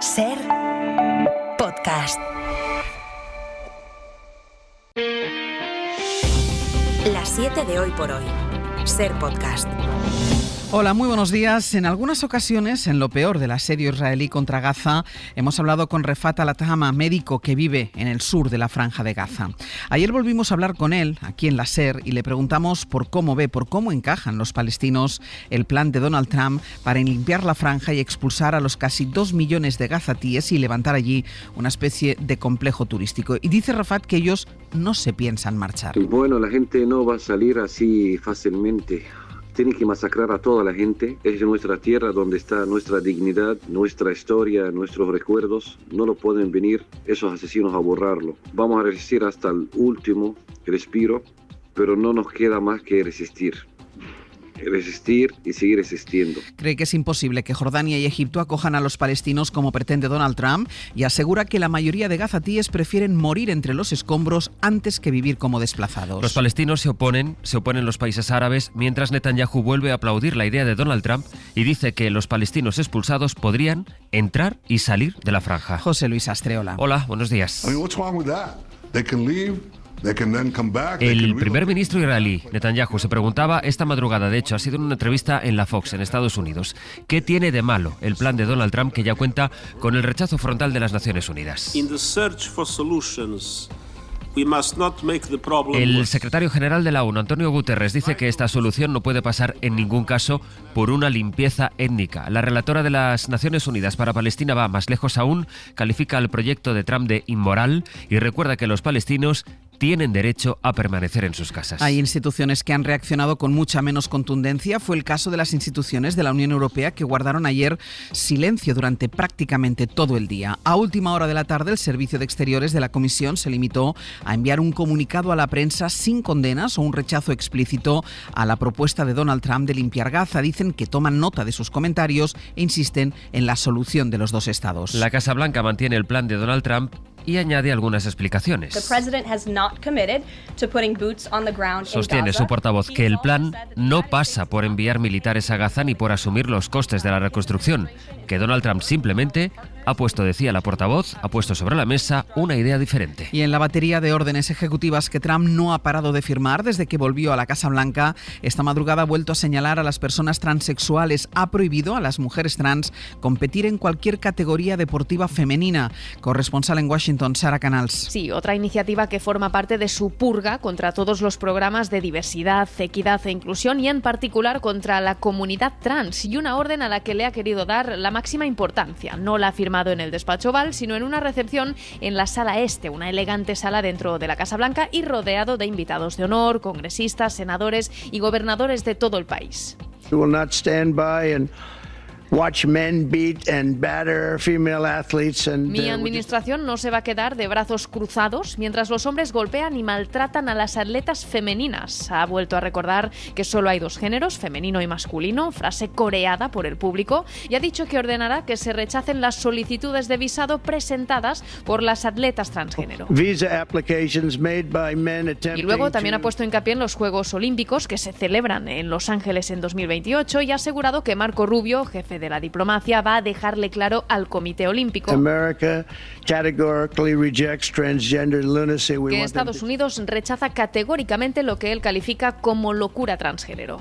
Ser podcast. Las 7 de hoy por hoy. Ser podcast. Hola, muy buenos días. En algunas ocasiones, en lo peor del asedio israelí contra Gaza, hemos hablado con Refat Al-Athama, médico que vive en el sur de la Franja de Gaza. Ayer volvimos a hablar con él, aquí en la SER, y le preguntamos por cómo encajan los palestinos el plan de Donald Trump para limpiar la franja y expulsar a los casi 2 millones de gazatíes y levantar allí una especie de complejo turístico. Y dice Refat que ellos no se piensan marchar. Bueno, la gente no va a salir así fácilmente. Tienen que masacrar a toda la gente. Es nuestra tierra donde está nuestra dignidad, nuestra historia, nuestros recuerdos. No lo pueden venir esos asesinos a borrarlo. Vamos a resistir hasta el último respiro, pero no nos queda más que resistir y seguir existiendo. Cree que es imposible que Jordania y Egipto acojan a los palestinos como pretende Donald Trump y asegura que la mayoría de gazatíes prefieren morir entre los escombros antes que vivir como desplazados. Los palestinos se oponen los países árabes, mientras Netanyahu vuelve a aplaudir la idea de Donald Trump y dice que los palestinos expulsados podrían entrar y salir de la franja. José Luis Astreola. Hola, buenos días. El primer ministro israelí, Netanyahu, se preguntaba esta madrugada, de hecho ha sido en una entrevista en la Fox en Estados Unidos, ¿qué tiene de malo el plan de Donald Trump que ya cuenta con el rechazo frontal de las Naciones Unidas? El secretario general de la ONU, Antonio Guterres, dice que esta solución no puede pasar en ningún caso por una limpieza étnica. La relatora de las Naciones Unidas para Palestina va más lejos aún, califica el proyecto de Trump de inmoral y recuerda que los palestinos tienen derecho a permanecer en sus casas. Hay instituciones que han reaccionado con mucha menos contundencia. Fue el caso de las instituciones de la Unión Europea que guardaron ayer silencio durante prácticamente todo el día. A última hora de la tarde, el Servicio de Exteriores de la Comisión se limitó a enviar un comunicado a la prensa sin condenas o un rechazo explícito a la propuesta de Donald Trump de limpiar Gaza. Dicen que toman nota de sus comentarios e insisten en la solución de los dos estados. La Casa Blanca mantiene el plan de Donald Trump y añade algunas explicaciones. Sostiene su portavoz que el plan no pasa por enviar militares a Gaza ni por asumir los costes de la reconstrucción, que Donald Trump simplemente ha puesto, decía la portavoz, ha puesto sobre la mesa una idea diferente. Y en la batería de órdenes ejecutivas que Trump no ha parado de firmar desde que volvió a la Casa Blanca, esta madrugada ha vuelto a señalar a las personas transexuales, ha prohibido a las mujeres trans competir en cualquier categoría deportiva femenina. Corresponsal en Washington, Sara Canals. Sí, otra iniciativa que forma parte de su purga contra todos los programas de diversidad, equidad e inclusión y en particular contra la comunidad trans, y una orden a la que le ha querido dar la máxima importancia. No la ha firmado en el despacho Oval, sino en una recepción en la Sala Este, una elegante sala dentro de la Casa Blanca y rodeado de invitados de honor, congresistas, senadores y gobernadores de todo el país. Mi administración no se va a quedar de brazos cruzados mientras los hombres golpean y maltratan a las atletas femeninas. Ha vuelto a recordar que solo hay 2 géneros, femenino y masculino, frase coreada por el público, y ha dicho que ordenará que se rechacen las solicitudes de visado presentadas por las atletas transgénero. Y luego también ha puesto hincapié en los Juegos Olímpicos que se celebran en Los Ángeles en 2028 y ha asegurado que Marco Rubio, jefe de la diplomacia, va a dejarle claro al Comité Olímpico que Estados Unidos rechaza categóricamente lo que él califica como locura transgénero.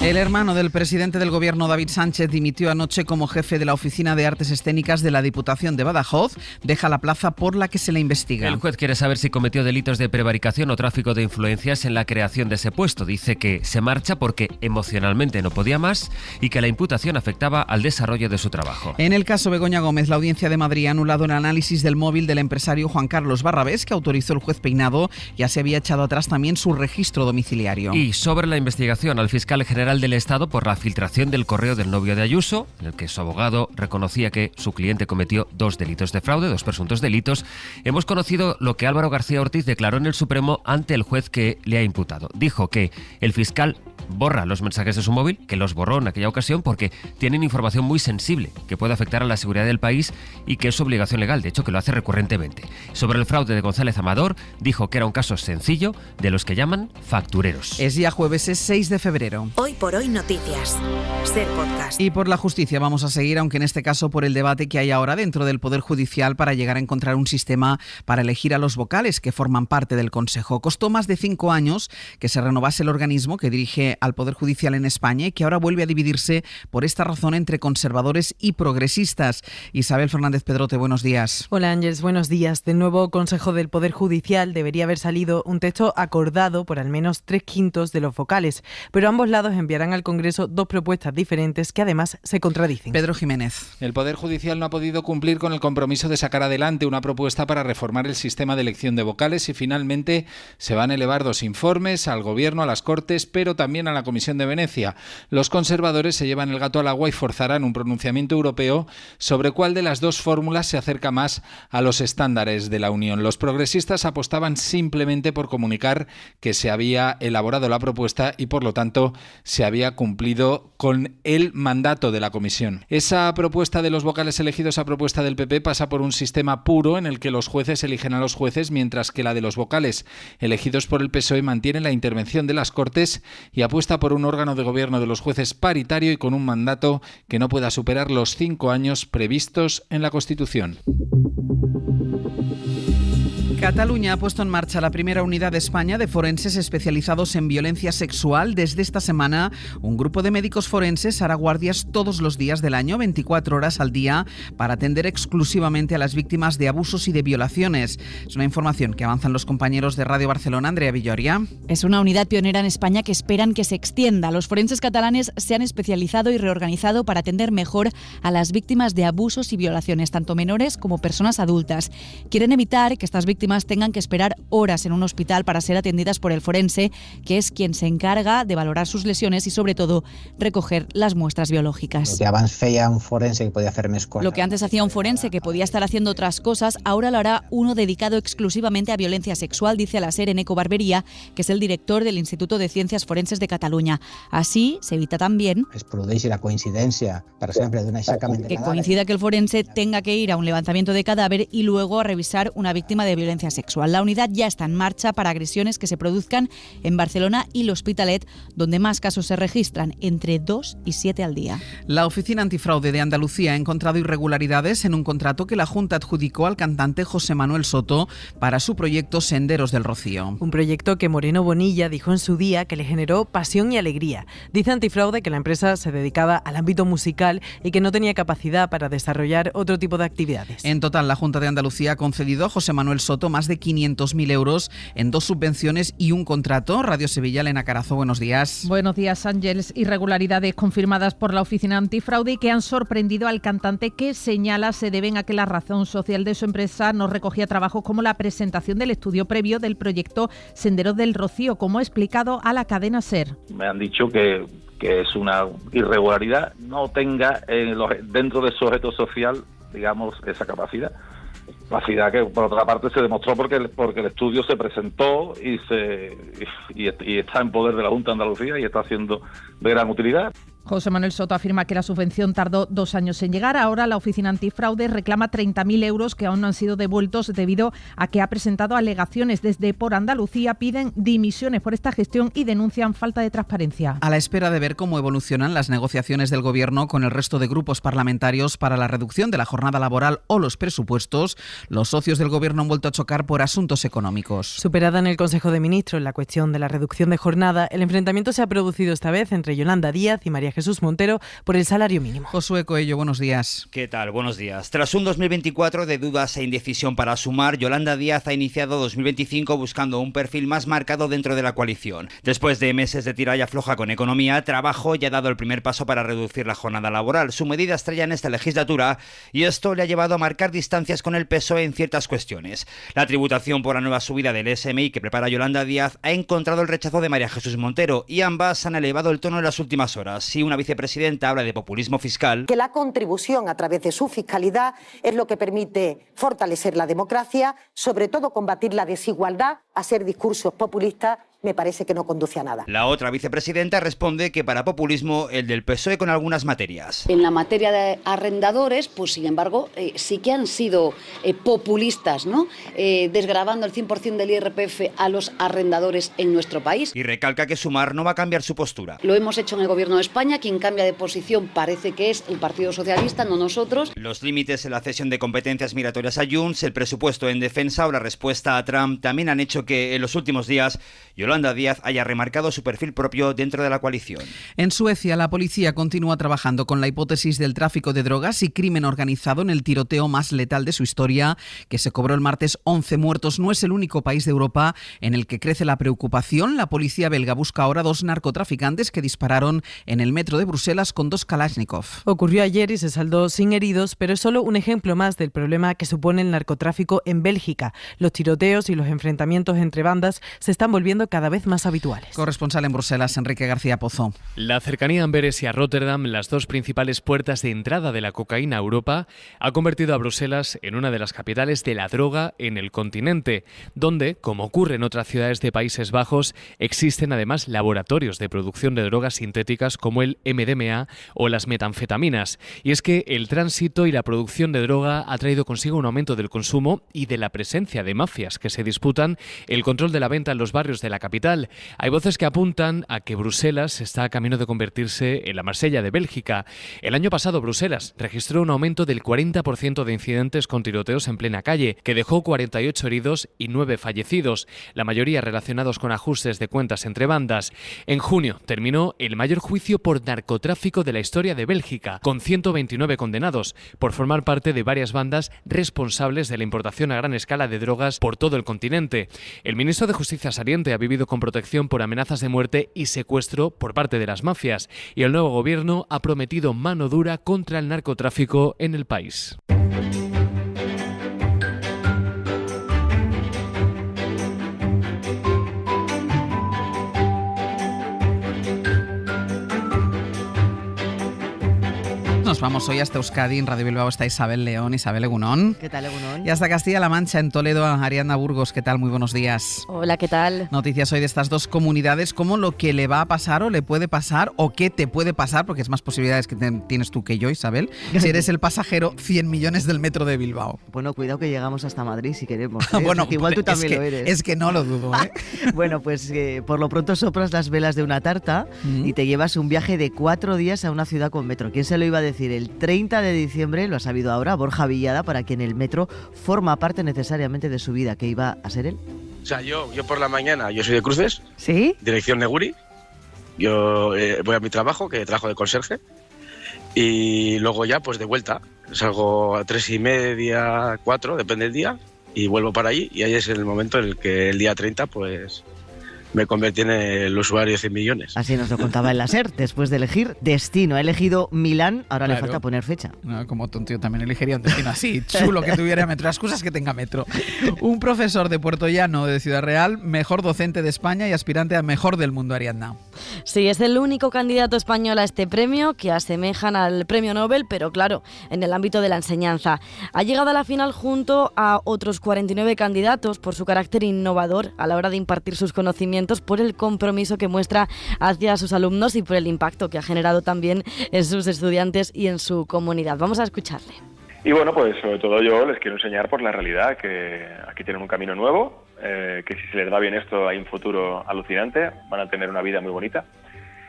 El hermano del presidente del gobierno, David Sánchez, dimitió anoche como jefe de la Oficina de Artes Escénicas de la Diputación de Badajoz. Deja la plaza por la que se le investiga. El juez quiere saber si cometió delitos de prevaricación o tráfico de influencias en la creación de ese puesto. Dice que se marcha porque emocionalmente no podía más y que la imputación afectaba al desarrollo de su trabajo. En el caso Begoña Gómez, la Audiencia de Madrid ha anulado el análisis del móvil del empresario Juan Carlos Barrabés, que autorizó el juez Peinado. Ya se había echado atrás también su registro domiciliario. Y sobre la investigación al fiscal general del Estado por la filtración del correo del novio de Ayuso, en el que su abogado reconocía que su cliente cometió 2 delitos de fraude, 2 presuntos delitos, hemos conocido lo que Álvaro García Ortiz declaró en el Supremo ante el juez que le ha imputado. Dijo que el fiscal borra los mensajes de su móvil, que los borró en aquella ocasión porque tienen información muy sensible que puede afectar a la seguridad del país y que es su obligación legal, de hecho que lo hace recurrentemente. Sobre el fraude de González Amador, dijo que era un caso sencillo de los que llaman factureros. Es día jueves, es 6 de febrero. Hoy por hoy noticias. Ser Podcast. Y por la justicia vamos a seguir, aunque en este caso por el debate que hay ahora dentro del Poder Judicial para llegar a encontrar un sistema para elegir a los vocales que forman parte del Consejo. Costó más de 5 años que se renovase el organismo que dirige al Poder Judicial en España y que ahora vuelve a dividirse por esta razón entre conservadores y progresistas. Isabel Fernández Pedrote, buenos días. Hola Ángeles, buenos días. Del nuevo Consejo del Poder Judicial debería haber salido un texto acordado por al menos 3/5 de los vocales, pero ambos lados enviarán al Congreso 2 propuestas diferentes que además se contradicen. Pedro Jiménez. El Poder Judicial no ha podido cumplir con el compromiso de sacar adelante una propuesta para reformar el sistema de elección de vocales y finalmente se van a elevar 2 informes al Gobierno, a las Cortes, pero también a la Comisión de Venecia. Los conservadores se llevan el gato al agua y forzarán un pronunciamiento europeo sobre cuál de las 2 fórmulas se acerca más a los estándares de la Unión. Los progresistas apostaban simplemente por comunicar que se había elaborado la propuesta y por lo tanto se había cumplido con el mandato de la Comisión. Esa propuesta de los vocales elegidos a propuesta del PP pasa por un sistema puro en el que los jueces eligen a los jueces, mientras que la de los vocales elegidos por el PSOE mantiene la intervención de las Cortes y apuesta por un órgano de gobierno de los jueces paritario y con un mandato que no pueda superar los 5 años previstos en la Constitución. Cataluña ha puesto en marcha la primera unidad de España de forenses especializados en violencia sexual. Desde esta semana, un grupo de médicos forenses hará guardias todos los días del año, 24 horas al día, para atender exclusivamente a las víctimas de abusos y de violaciones. Es una información que avanzan los compañeros de Radio Barcelona. Andrea Villoria. Es una unidad pionera en España que esperan que se extienda. Los forenses catalanes se han especializado y reorganizado para atender mejor a las víctimas de abusos y violaciones, tanto menores como personas adultas. Quieren evitar que estas víctimas tengan que esperar horas en un hospital para ser atendidas por el forense, que es quien se encarga de valorar sus lesiones y, sobre todo, recoger las muestras biológicas. Lo que antes feia un forense que podía hacer més cosas. Lo que antes hacía un forense que podía estar haciendo otras cosas, ahora lo hará uno dedicado exclusivamente a violencia sexual, dice a la SER Eneco Barbería, que es el director del Instituto de Ciencias Forenses de Cataluña. Así se evita también es produeix la coincidència, per exemple, d'un aixecament de que cadàver. coincida que el forense tenga que ir a un levantamiento de cadáver y luego a revisar una víctima de violencia sexual. La unidad ya está en marcha para agresiones que se produzcan en Barcelona y l'Hospitalet, donde más casos se registran, entre 2 y 7 al día. La Oficina Antifraude de Andalucía ha encontrado irregularidades en un contrato que la Junta adjudicó al cantante José Manuel Soto para su proyecto Senderos del Rocío. Un proyecto que Moreno Bonilla dijo en su día que le generó pasión y alegría. Dice Antifraude que la empresa se dedicaba al ámbito musical y que no tenía capacidad para desarrollar otro tipo de actividades. En total, la Junta de Andalucía ha concedido a José Manuel Soto más de 500.000 euros en 2 subvenciones y un contrato. Radio Sevilla, Elena Carazo, buenos días. Buenos días, Ángeles. Irregularidades confirmadas por la Oficina Antifraude y que han sorprendido al cantante, que señala se deben a que la razón social de su empresa no recogía trabajos como la presentación del estudio previo del proyecto Senderos del Rocío, como ha explicado a la cadena SER. Me han dicho que es una irregularidad, no tenga dentro de su objeto social, digamos, esa capacidad que por otra parte se demostró porque el estudio se presentó y está en poder de la Junta de Andalucía y está siendo de gran utilidad. José Manuel Soto afirma que la subvención tardó 2 años en llegar. Ahora la Oficina Antifraude reclama 30.000 euros que aún no han sido devueltos debido a que ha presentado alegaciones. Desde Por Andalucía piden dimisiones por esta gestión y denuncian falta de transparencia. A la espera de ver cómo evolucionan las negociaciones del Gobierno con el resto de grupos parlamentarios para la reducción de la jornada laboral o los presupuestos, los socios del Gobierno han vuelto a chocar por asuntos económicos. Superada en el Consejo de Ministros la cuestión de la reducción de jornada, el enfrentamiento se ha producido esta vez entre Yolanda Díaz y María Jesús Montero por el salario mínimo. Josué Coello, buenos días. ¿Qué tal? Buenos días. Tras un 2024 de dudas e indecisión para Sumar, Yolanda Díaz ha iniciado 2025 buscando un perfil más marcado dentro de la coalición. Después de meses de tiralla floja con economía, Trabajo ya ha dado el primer paso para reducir la jornada laboral, su medida estrella en esta legislatura, y esto le ha llevado a marcar distancias con el PSOE en ciertas cuestiones. La tributación por la nueva subida del SMI que prepara Yolanda Díaz ha encontrado el rechazo de María Jesús Montero y ambas han elevado el tono en las últimas horas. Si una vicepresidenta habla de populismo fiscal, que la contribución a través de su fiscalidad es lo que permite fortalecer la democracia, sobre todo combatir la desigualdad, hacer discursos populistas me parece que no conduce a nada. La otra vicepresidenta responde que para populismo el del PSOE con algunas materias. En la materia de arrendadores, pues sin embargo, sí que han sido populistas, ¿no? Desgravando el 100% del IRPF a los arrendadores en nuestro país. Y recalca que Sumar no va a cambiar su postura. Lo hemos hecho en el Gobierno de España, quien cambia de posición parece que es el Partido Socialista, no nosotros. Los límites en la cesión de competencias migratorias a Junts, el presupuesto en defensa o la respuesta a Trump también han hecho que en los últimos días Yolanda Díaz haya remarcado su perfil propio dentro de la coalición. En Suecia, la policía continúa trabajando con la hipótesis del tráfico de drogas y crimen organizado en el tiroteo más letal de su historia, que se cobró el martes 11 muertos. No es el único país de Europa en el que crece la preocupación. La policía belga busca ahora 2 narcotraficantes que dispararon en el metro de Bruselas con 2 Kalashnikov. Ocurrió ayer y se saldó sin heridos, pero es solo un ejemplo más del problema que supone el narcotráfico en Bélgica. Los tiroteos y los enfrentamientos entre bandas se están volviendo cada vez más habituales. Corresponsal en Bruselas, Enrique García Pozo. La cercanía a Amberes y a Rotterdam, las 2 principales puertas de entrada de la cocaína a Europa, ha convertido a Bruselas en una de las capitales de la droga en el continente, donde, como ocurre en otras ciudades de Países Bajos, existen además laboratorios de producción de drogas sintéticas como el MDMA o las metanfetaminas. Y es que el tránsito y la producción de droga ha traído consigo un aumento del consumo y de la presencia de mafias que se disputan el control de la venta en los barrios de la capital. Hay voces que apuntan a que Bruselas está a camino de convertirse en la Marsella de Bélgica. El año pasado Bruselas registró un aumento del 40% de incidentes con tiroteos en plena calle, que dejó 48 heridos y 9 fallecidos, la mayoría relacionados con ajustes de cuentas entre bandas. En junio terminó el mayor juicio por narcotráfico de la historia de Bélgica, con 129 condenados por formar parte de varias bandas responsables de la importación a gran escala de drogas por todo el continente. El ministro de Justicia saliente ha vivido con protección por amenazas de muerte y secuestro por parte de las mafias, y el nuevo gobierno ha prometido mano dura contra el narcotráfico en el país. Nos vamos hoy hasta Euskadi. En Radio Bilbao está Isabel León. Isabel, egunon. ¿Qué tal, egunon? Y hasta Castilla-La Mancha, en Toledo, Ariadna Burgos. ¿Qué tal? Muy buenos días. Hola, ¿qué tal? Noticias hoy de estas 2 comunidades, cómo lo que le va a pasar o le puede pasar o qué te puede pasar, porque es más posibilidades que tienes tú que yo, Isabel, si eres el pasajero 100 millones del metro de Bilbao. Bueno, cuidado que llegamos hasta Madrid si queremos. Bueno, que igual tú también lo eres. Es que no lo dudo, ¿eh? Bueno, pues por lo pronto soplas las velas de una tarta y te llevas un viaje de 4 días a una ciudad con metro. ¿Quién se lo iba a decir? El 30 de diciembre, lo ha sabido ahora Borja Villada, para quien el metro forma parte necesariamente de su vida. ¿Qué iba a ser él? O sea, yo por la mañana, yo soy de Cruces, ¿sí? Dirección Neguri. Yo voy a mi trabajo, que trabajo de conserje, y luego ya pues de vuelta. Salgo a 3:30, 4, depende del día, y vuelvo para allí, y ahí es el momento en el que el día 30 pues me convertí en el usuario de 100 millones. Así nos lo contaba el láser, después de elegir destino. Ha elegido Milán, ahora Claro. le falta poner fecha. No, como tonto, yo también elegiría un destino así, chulo, que tuviera metro. Las cosas que tenga metro. Un profesor de Puerto Llano, de Ciudad Real, mejor docente de España y aspirante a mejor del mundo, Ariadna. Sí, es el único candidato español a este premio, que asemejan al premio Nobel, pero claro, en el ámbito de la enseñanza. Ha llegado a la final junto a otros 49 candidatos por su carácter innovador a la hora de impartir sus conocimientos, por el compromiso que muestra hacia sus alumnos y por el impacto que ha generado también en sus estudiantes y en su comunidad. Vamos a escucharle. Y bueno, pues sobre todo yo les quiero enseñar por la realidad, que aquí tienen un camino nuevo, que si se les da bien esto hay un futuro alucinante, van a tener una vida muy bonita.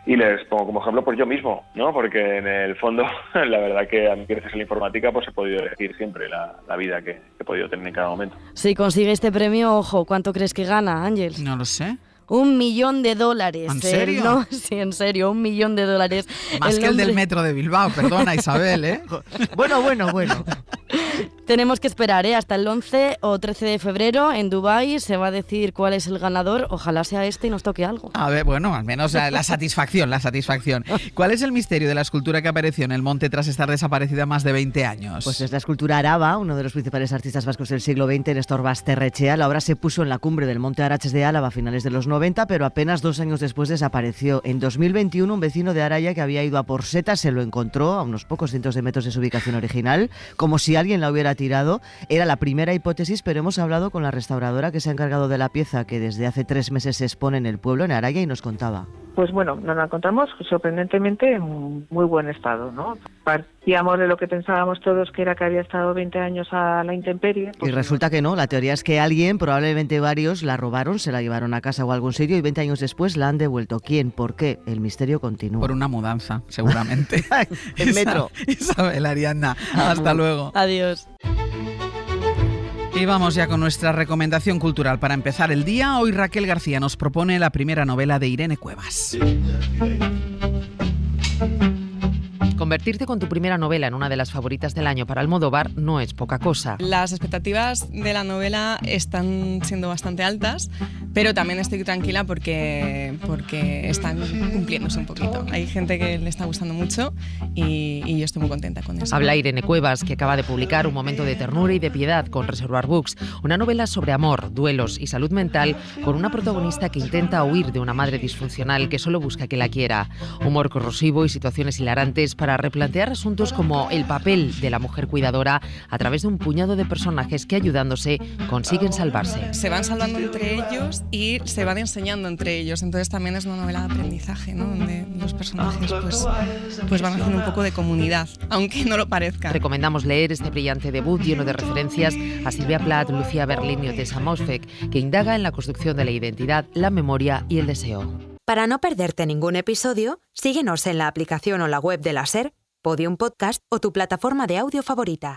Y les pongo como ejemplo pues yo mismo, ¿no? Porque en el fondo la verdad que a mí gracias a la informática pues he podido elegir siempre la vida que he podido tener en cada momento. Si consigue este premio, ojo, ¿cuánto crees que gana, Ángel? No lo sé. $1 millón. ¿En serio? No, sí, en serio, $1 millón. Más que el del metro de Bilbao, perdona, Isabel, ¿eh? Bueno. Tenemos que esperar hasta el 11 o 13 de febrero en Dubái. Se va a decir cuál es el ganador. Ojalá sea este y nos toque algo. A ver, bueno, al menos la satisfacción. ¿Cuál es el misterio de la escultura que apareció en el monte tras estar desaparecida más de 20 años? Pues es la escultura Araba, uno de los principales artistas vascos del siglo XX, Néstor Basterrechea. La obra se puso en la cumbre del Monte Araches de Álava a finales de los 90, pero apenas 2 años después desapareció. En 2021, un vecino de Araya que había ido a por setas se lo encontró a unos pocos cientos de metros de su ubicación original, como si alguien la la hubiera tirado. Era la primera hipótesis, pero hemos hablado con la restauradora que se ha encargado de la pieza, que desde hace 3 meses se expone en el pueblo, en Araya, y nos contaba. Pues bueno, nos la encontramos sorprendentemente en muy buen estado, ¿no? Partíamos de lo que pensábamos todos, que era que había estado 20 años a la intemperie. Y resulta que no, la teoría es que alguien, probablemente varios, la robaron, se la llevaron a casa o a algún sitio y 20 años después la han devuelto. ¿Quién? ¿Por qué? El misterio continúa. Por una mudanza, seguramente. El metro. Isabel, Ariadna, hasta luego. Adiós. Y vamos ya con nuestra recomendación cultural. Para empezar el día, hoy Raquel García nos propone la primera novela de Irene Cuevas. Convertirte con tu primera novela en una de las favoritas del año para Almodóvar no es poca cosa. Las expectativas de la novela están siendo bastante altas, pero también estoy tranquila porque están cumpliéndose un poquito. Hay gente que le está gustando mucho y yo estoy muy contenta con eso. Habla Irene Cuevas, que acaba de publicar Un momento de ternura y de piedad con Reservoir Books, una novela sobre amor, duelos y salud mental, con una protagonista que intenta huir de una madre disfuncional que solo busca que la quiera. Humor corrosivo y situaciones hilarantes para replantear asuntos como el papel de la mujer cuidadora a través de un puñado de personajes que, ayudándose, consiguen salvarse. Se van salvando entre ellos y se van enseñando entre ellos, entonces también es una novela de aprendizaje, ¿no? Donde los personajes pues van haciendo un poco de comunidad, aunque no lo parezca. Recomendamos leer este brillante debut lleno de referencias a Silvia Plath, Lucía Berlín y Otessa Moschweg, que indaga en la construcción de la identidad, la memoria y el deseo. Para no perderte ningún episodio, síguenos en la aplicación o la web de la SER, Podium Podcast o tu plataforma de audio favorita.